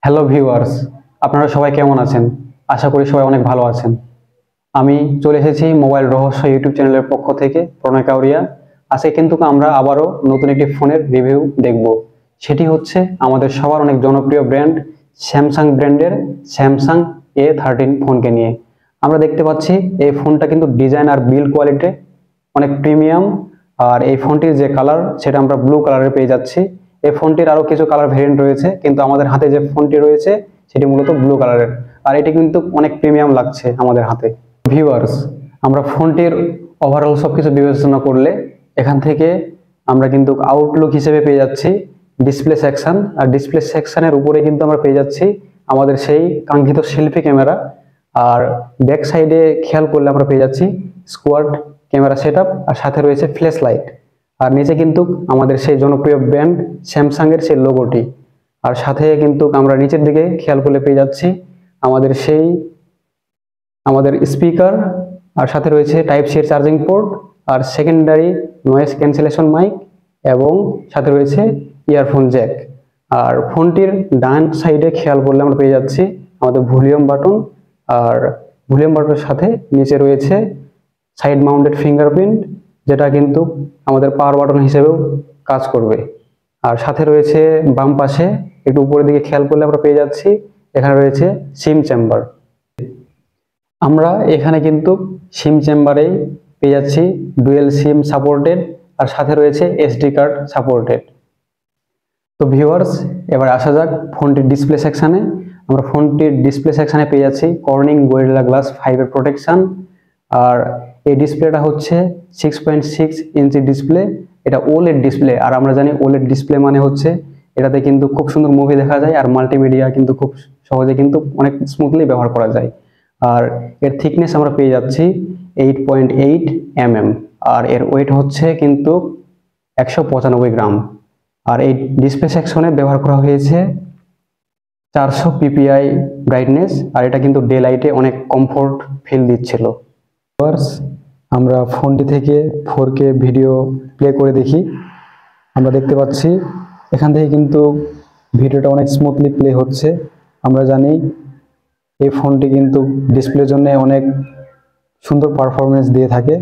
Hello viewers, আপনারা সবাই কেমন আছেন? আশা করি সবাই অনেক ভালো আছেন। আমি চলে এসেছি মোবাইল রহস্য ইউটিউব চ্যানেলের পক্ষ থেকে প্রণয় কাউরিয়া। আজকে কিন্তু আমরা আবারও নতুন একটি ফোনের রিভিউ দেখব। সেটি হচ্ছে আমাদের সবার অনেক জনপ্রিয় ব্র্যান্ড স্যামসাং ব্র্যান্ডের স্যামসাং A13 ফোনকে নিয়ে। আমরা দেখতে পাচ্ছি এই ফোনটা কিন্তু ডিজাইন আর বিল্ড কোয়ালিটি অনেক প্রিমিয়াম। আর এই ফোনটির যে কালার সেটা আমরা ব্লু কালারে পেয়ে যাচ্ছি। এই ফোনটির আরো কিছু কালার ভেরিয়েন্ট রয়েছে, কিন্তু আমাদের হাতে যে ফোনটি রয়েছে সেটি মূলত ব্লু কালারের। আর এটি কিন্তু অনেক প্রিমিয়াম লাগছে আমাদের হাতে। ভিউয়ার্স, আমরা ফোনটির ওভারঅল সবকিছু বিবেচনা করলে এখান থেকে আমরা কিন্তু আউটলুক হিসেবে পেয়ে যাচ্ছি ডিসপ্লে সেকশন। আর ডিসপ্লে সেকশনের উপরে কিন্তু আমরা পেয়ে যাচ্ছি আমাদের সেই কাঙ্ক্ষিত সেলফি ক্যামেরা। আর ব্যাক সাইডে খেয়াল করলে আমরা পেয়ে যাচ্ছি স্কোয়াড ক্যামেরা সেটআপ, আর সাথে রয়েছে ফ্ল্যাশ লাইট। আর নিচে কিন্তু আমাদের সেই জনপ্রিয় ব্র্যান্ড স্যামসাং এর সেই লোগোটি। আর সাথে কিন্তু আমরা নিচের দিকে খেয়াল করলে পেয়ে যাচ্ছি আমাদের স্পিকার, আর সাথে রয়েছে টাইপ সি এর চার্জিং পোর্ট, আর সেকেন্ডারি নয়েজ ক্যান্সেলেশন মাইক, এবং সাথে রয়েছে ইয়ারফোন জ্যাক। আর ফোনটির ডান সাইডে খেয়াল করলে আমরা পেয়ে যাচ্ছি আমাদের ভলিউম বাটন। আর ভলিউম বাটনের সাথে নিচে রয়েছে সাইড মাউন্টেড ফিঙ্গারপ্রিন্ট, যেটা কিন্তু আমাদের পাওয়ার বাটন হিসেবেও কাজ করবে। আর সাথে রয়েছে বাম পাশে একটু উপরের দিকে খেয়াল করলে আমরা পেয়ে যাচ্ছি এখানে রয়েছে সিম চেম্বার। আমরা এখানে কিন্তু সিম চেম্বারেই পেয়ে যাচ্ছি ডুয়েল সিম সাপোর্টেড, আর সাথে রয়েছে এসডি কার্ড সাপোর্টেড। তো ভিউয়ার্স, এবার আসা যাক ফোনটির ডিসপ্লে সেকশনে। আমরা ফোনটির ডিসপ্লে সেকশনে পেয়ে যাচ্ছি কর্নিং গরিলা গ্লাস 5 এর প্রোটেকশন। আর এই ডিসপ্লেটা হচ্ছে 6.6 ইঞ্চি ডিসপ্লে। এটা ওলেড ডিসপ্লে। আর আমরা জানি ওলেড ডিসপ্লে মানে হচ্ছে এটাতে কিন্তু খুব সুন্দর মুভি দেখা যায়, আর মাল্টিমিডিয়া কিন্তু খুব সহজে কিন্তু অনেক স্মুথলি ব্যবহার করা যায়। আর এর থিকনেস আমরা পেয়ে যাচ্ছি 8.8 mm। আর এর ওয়েট হচ্ছে কিন্তু 195 গ্রাম। আর এই ডিসপ্লে সেকশনে ব্যবহার করা হয়েছে 400 ppi ব্রাইটনেস। আর এটা কিন্তু ডে লাইটে অনেক কমফোর্ট ফিল দিচ্ছিল। আমরা ফোনটি থেকে 4K ভিডিও প্লে করে দেখি। আমরা দেখতে পাচ্ছি এখান থেকে কিন্তু ভিডিওটা অনেক স্মুথলি প্লে হচ্ছে। আমরা জানি এই ফোনটি কিন্তু ডিসপ্লের জন্য অনেক সুন্দর পারফরমেন্স দিয়ে থাকে।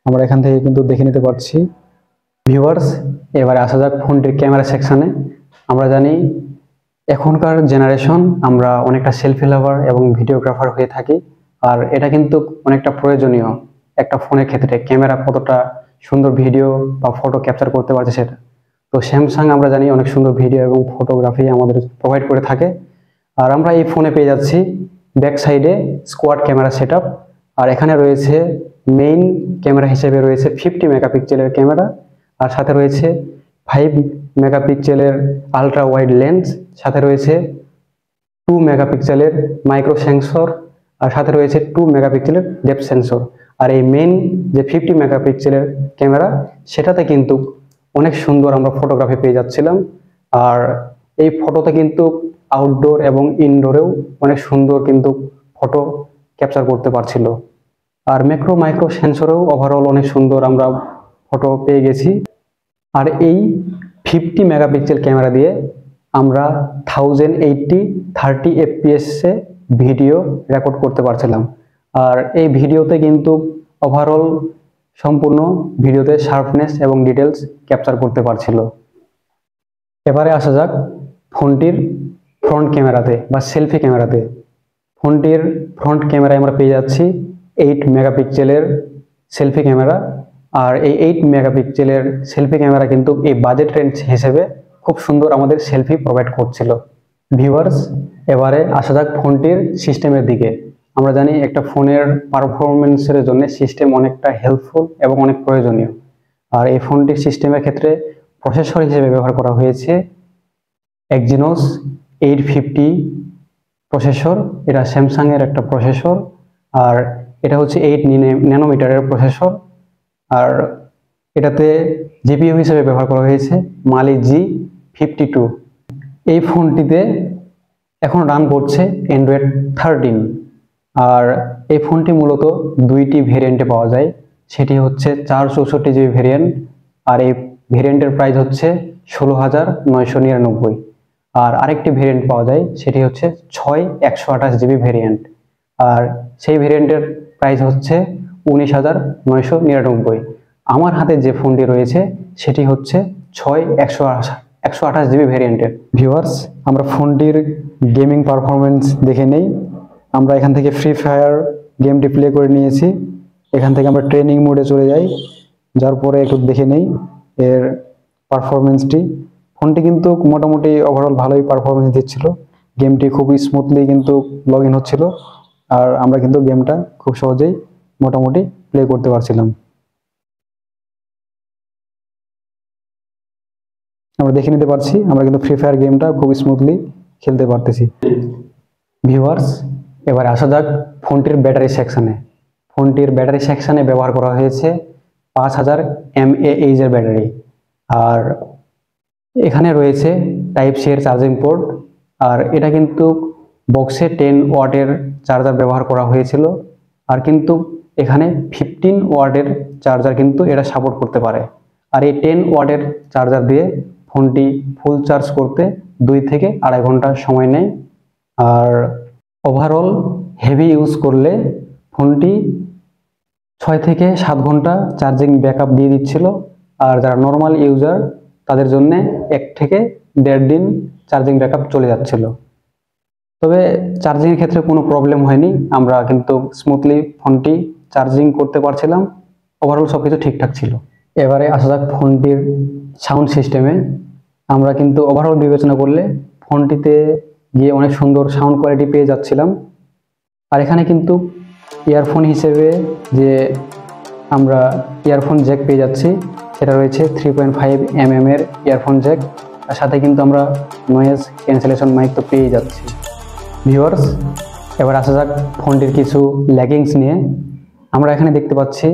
আমরা এখান থেকে কিন্তু দেখে নিতে পারছি। ভিউয়ার্স, এবারে আসা যাক ফোনটির ক্যামেরা সেকশনে। আমরা জানি এখনকার জেনারেশন আমরা অনেকটা সেলফি লাভার এবং ভিডিওগ্রাফার হয়ে থাকি। আর এটা কিন্তু অনেকটা প্রয়োজনীয় একটা ফোনের ক্ষেত্রে, ক্যামেরা কতটা সুন্দর ভিডিও বা ফটো ক্যাপচার করতে পারছে সেটা। তো স্যামসাং আমরা জানি অনেক সুন্দর ভিডিও এবং ফটোগ্রাফি আমাদের প্রোভাইড করে থাকে। আর আমরা এই ফোনে পেয়ে যাচ্ছি ব্যাক সাইডে স্কোয়াড ক্যামেরা সেটআপ। আর এখানে রয়েছে মেইন ক্যামেরা হিসেবে রয়েছে 50 মেগাপিক্সেলের ক্যামেরা, আর সাথে রয়েছে 5 মেগাপিক্সেলের আলট্রা ওয়াইড লেন্স, সাথে রয়েছে 2 মেগাপিক্সেলের মাইক্রো সেন্সর, আর সাথে রয়েছে 2 মেগাপিক্সেলের ডেপথ সেন্সর। আর এই মেইন যে 50 মেগাপিক্সেলের ক্যামেরা সেটাতে কিন্তু অনেক সুন্দর আমরা ফটোগ্রাফি পেয়ে যাচ্ছিলাম। আর এই ফটোতে কিন্তু আউটডোর এবং ইনডোরেও অনেক সুন্দর কিন্তু ফটো ক্যাপচার করতে পারছিল। আর ম্যাক্রো মাইক্রো সেন্সরেও ওভারঅল অনেক সুন্দর আমরা ফটো পেয়ে গেছি। আর এই 50 মেগাপিক্সেল ক্যামেরা দিয়ে আমরা 1080 30 fps এ ভিডিও রেকর্ড করতে পারছিলাম। আর এই ভিডিওতে কিন্তু ওভারঅল সম্পূর্ণ ভিডিওতে শার্পনেস এবং ডিটেলস ক্যাপচার করতে পারছিল। এবারে আসা যাক ফোনটির ফ্রন্ট ক্যামেরাতে বা সেলফি ক্যামেরাতে। ফোনটির ফ্রন্ট ক্যামেরায় আমরা পেয়ে যাচ্ছি 8 মেগাপিক্সেলের সেলফি ক্যামেরা। আর এই 8 মেগাপিক্সেলের সেলফি ক্যামেরা কিন্তু এই বাজেট রেঞ্জ হিসেবে খুব সুন্দর আমাদের সেলফি প্রোভাইড করছিল। ভিউয়ার্স, এবারে আসা যাক ফোনটির সিস্টেমের দিকে। আমরা জানি একটা ফোনের পারফরমেন্সের জন্য সিস্টেম অনেকটা হেল্পফুল এবং অনেক প্রয়োজনীয়। আর এই ফোনটির সিস্টেমের ক্ষেত্রে প্রসেসর হিসেবে ব্যবহার করা হয়েছে Exynos 850 প্রসেসর। এটা স্যামসাং এর একটা প্রসেসর। আর এটা হচ্ছে 8 ন্যানোমিটারের প্রসেসর। আর এটাতে জিপিইউ হিসেবে ব্যবহার করা হয়েছে Mali G52। এই ফোনটিতে এখন রান করছে Android 13। আর এই ফোনটি মূলত দুইটি ভেরিয়েন্টে পাওয়া যায়। সেটি হচ্ছে 464 GB ভেরিয়েন্ট, আর এই ভেরিয়েন্টের প্রাইস হচ্ছে 16,999। আর আরেকটি ভেরিয়েন্ট পাওয়া যায়, সেটি হচ্ছে 6/128 GB ভেরিয়েন্ট। আর সেই ভেরিয়েন্টের প্রাইস হচ্ছে 19,999। আমার হাতে যে ফোনটি রয়েছে সেটি হচ্ছে 6/128 GB ভেরিয়েন্টের। ভিউয়ার্স, আমরা ফোনটির গেমিং পারফরমেন্স দেখে নেই। আমরা এখান থেকে ফ্রি ফায়ার গেমটি প্লে করে নিয়েছি। এখান থেকে আমরা ট্রেনিং মোডে চলে যাই, যার পরে একটু দেখে নেই এর পারফরমেন্সটি। ফোনটি কিন্তু মোটামুটি ওভারঅল ভালোই পারফরমেন্স দিচ্ছিল। গেমটি খুবই স্মুথলি কিন্তু লগ ইন হচ্ছিল, আর আমরা কিন্তু গেমটা খুব সহজেই মোটামুটি প্লে করতে পারছিলাম। আমরা দেখে নিতে পারছি আমরা কিন্তু ফ্রি ফায়ার গেমটা খুব স্মুথলি খেলতে পারতেছি। ভিউয়ার্স, এবার আসা যাক ফোনটির ব্যাটারি সেকশনে। ফোনটির ব্যাটারি সেকশনে ব্যবহার করা হয়েছে 5000 mAh এর ব্যাটারি। আর এখানে রয়েছে টাইপ সি এর চার্জিং পোর্ট। আর এটা কিন্তু বক্সে 10 ওয়াটের চার্জার ব্যবহার করা হয়েছিল। আর কিন্তু এখানে 15 ওয়াটের চার্জার কিন্তু এটা সাপোর্ট করতে পারে। আর এই 10 ওয়াটের চার্জার দিয়ে ফোনটি ফুল চার্জ করতে 2 থেকে 2.5 ঘন্টা সময় নেয়। আর ওভারঅল হেভি ইউজ করলে ফোনটি 6 থেকে 7 ঘন্টা চার্জিং ব্যাকআপ দিয়ে দিচ্ছিল। আর যারা নর্মাল ইউজার তাদের জন্য 1 থেকে 1.5 দিন চার্জিং ব্যাকআপ চলে যাচ্ছিল। তবে চার্জিংয়ের ক্ষেত্রে কোনো প্রবলেম হয়নি, আমরা কিন্তু স্মুথলি ফোনটি চার্জিং করতে পারছিলাম। ওভারঅল সবকিছু ঠিকঠাক ছিল। এবারে আসা যাক ফোনটির সাউন্ড সিস্টেমে। আমরা কিন্তু ওভারঅল বিবেচনা করলে ফোনটিতে গিয়ে অনেক সুন্দর সাউন্ড কোয়ালিটি পেয়ে যাচ্ছিলাম। আর এখানে কিন্তু ইয়ারফোন হিসেবে যে আমরা ইয়ারফোন জ্যাক পেয়ে যাচ্ছি সেটা রয়েছে 3.5 mm এর ইয়ারফোন জ্যাক। তার সাথে কিন্তু আমরা নয়েজ ক্যান্সেলেশন মাইক তো পেয়ে যাচ্ছি। ভিউয়ার্স, এবার আসা যাক ফোনটির কিছু ল্যাগিংস নিয়ে। আমরা এখানে দেখতে পাচ্ছি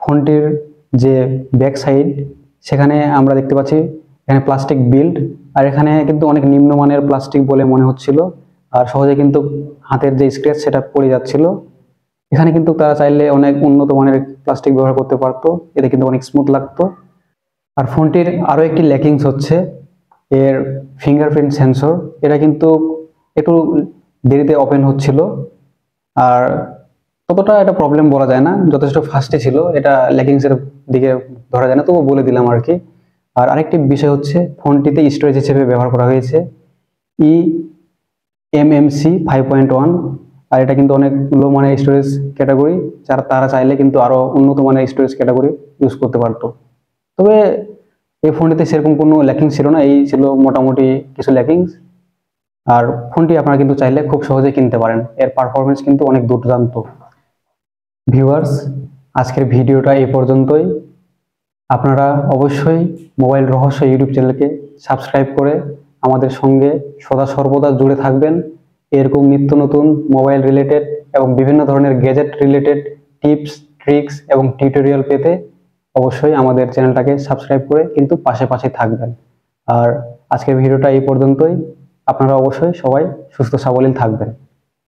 ফোনটির যে ব্যাক সাইড, সেখানে আমরা দেখতে পাচ্ছি এখানে প্লাস্টিক বিল্ড। আর এখানে কিন্তু অনেক নিম্নমানের প্লাস্টিক বলে মনে হচ্ছিল, আর সহজে কিন্তু হাতের যে স্ক্র্যাচ সেটা পড়ে যাচ্ছিল। এখানে কিন্তু তারা চাইলে অনেক উন্নত মানের প্লাস্টিক ব্যবহার করতে পারতো, এতে কিন্তু অনেক স্মুথ লাগতো। আর ফোনটির আরও একটি ল্যাকিংস হচ্ছে এর ফিঙ্গারপ্রিন্ট সেন্সর। এটা কিন্তু একটু দেরিতে ওপেন হচ্ছিল, আর ততটা এটা প্রবলেম বলা যায় না, যথেষ্ট ফাস্টে ছিল। এটা ল্যাকিংসের দিকে ধরা যায় না, তবুও বলে দিলাম আর কি। আর আরেকটি বিষয় হচ্ছে ফোনটিতে স্টোরেজ হিসেবে ব্যবহার করা হয়েছে eMMC 5.1। আর এটা কিন্তু অনেক লো মানের স্টোরেজ ক্যাটাগরি, যারা তারা চাইলে কিন্তু আরো উন্নত মানের স্টোরেজ ক্যাটাগরি ইউজ করতে পারতো। তবে এই ফোনটিতে সেরকম কোনো ল্যাকিংস ছিল না, এই ছিল মোটামুটি কিছু ল্যাকিংস। আর ফোনটি আপনারা কিন্তু চাইলে খুব সহজে কিনতে পারেন, এর পারফরমেন্স কিন্তু অনেক দুর্দান্ত। ভিউয়ার্স, আজকের ভিডিওটা এই পর্যন্তই। আপনারা অবশ্যই মোবাইল রহস্য ইউটিউব চ্যানেলকে সাবস্ক্রাইব করে আমাদের সঙ্গে সদা সর্বদা জুড়ে থাকবেন। এরকম নিত্য নতুন মোবাইল রিলেটেড এবং বিভিন্ন ধরনের গ্যাজেট রিলেটেড টিপস, ট্রিক্স এবং টিউটোরিয়াল পেতে অবশ্যই আমাদের চ্যানেলটাকে সাবস্ক্রাইব করে কিন্তু পাশে পাশে থাকবেন। আর আজকের ভিডিওটা এই পর্যন্তই। আপনারা অবশ্যই সবাই সুস্থ সাবলীল থাকবেন।